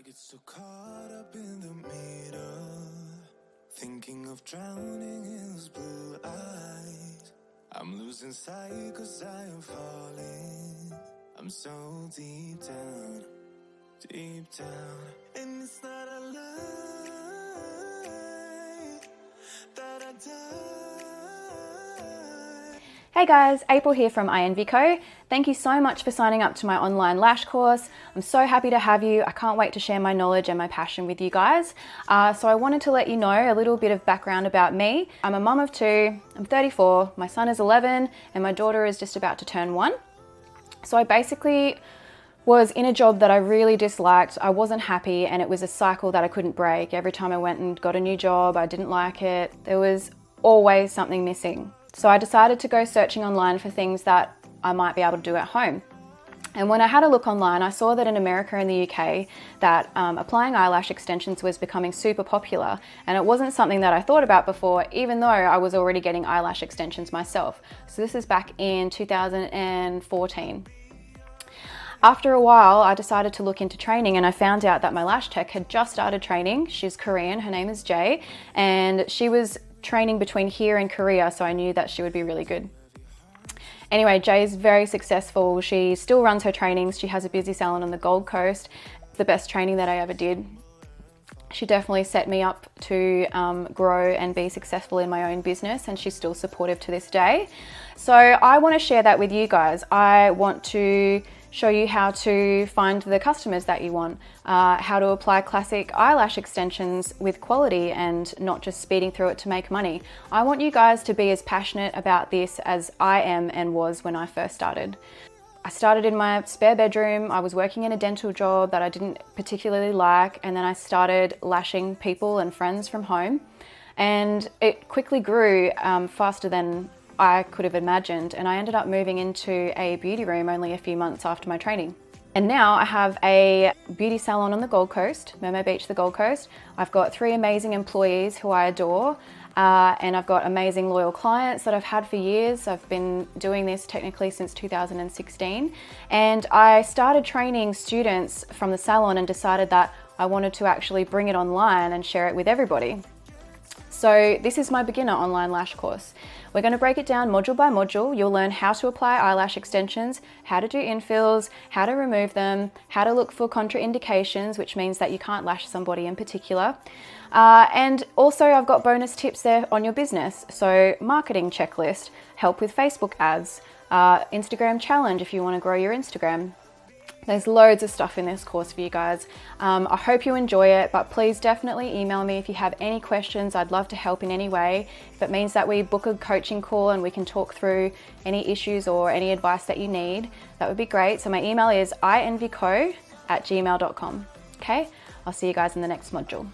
get so caught up in the middle, thinking of drowning in those blue eyes. I'm losing sight 'cause I am falling. I'm so deep down, and it's not a lie that I die. Hey guys, April here from INVCO. Thank you so much for signing up to my online lash course. I'm so happy to have you. I can't wait to share my knowledge and my passion with you guys. So I wanted to let you know a little bit of background about me. I'm a mum of two, I'm 34, my son is 11, and my daughter is just about to turn 1. So I basically was in a job that I really disliked. I wasn't happy, and it was a cycle that I couldn't break. Every time I went and got a new job, I didn't like it. There was always something missing. So I decided to go searching online for things that I might be able to do at home. And when I had a look online, I saw that in America and the UK that applying eyelash extensions was becoming super popular, and it wasn't something that I thought about before, even though I was already getting eyelash extensions myself. So this is back in 2014. After a while, I decided to look into training, and I found out that my lash tech had just started training. She's Korean, her name is Jay, and she was training between here and Korea, so I knew that she would be really good. Anyway, Jay's very successful. She still runs her trainings. She has a busy salon on the Gold Coast. The best training that I ever did. She definitely set me up to grow and be successful in my own business, and she's still supportive to this day. So I want to share that with you guys. I want to show you how to find the customers that you want, how to apply classic eyelash extensions with quality and not just speeding through it to make money. I want you guys to be as passionate about this as I am and was when I first started. I started in my spare bedroom. I was working in a dental job that I didn't particularly like, and then I started lashing people and friends from home, and it quickly grew faster than I could have imagined, and I ended up moving into a beauty room only a few months after my training. And now I have a beauty salon on the Gold Coast, Mermaid Beach, the Gold Coast. I've got 3 amazing employees who I adore, and I've got amazing loyal clients that I've had for years. I've been doing this technically since 2016, and I started training students from the salon and decided that I wanted to actually bring it online and share it with everybody. So this is my beginner online lash course. We're going to break it down module by module. You'll learn how to apply eyelash extensions, how to do infills, how to remove them, how to look for contraindications, which means that you can't lash somebody in particular. And also I've got bonus tips there on your business. So marketing checklist, help with Facebook ads, Instagram challenge if you want to grow your Instagram. There's loads of stuff in this course for you guys. I hope you enjoy it, but please definitely email me if you have any questions. I'd love to help in any way. If it means that we book a coaching call and we can talk through any issues or any advice that you need, that would be great. So my email is invco@gmail.com. Okay, I'll see you guys in the next module.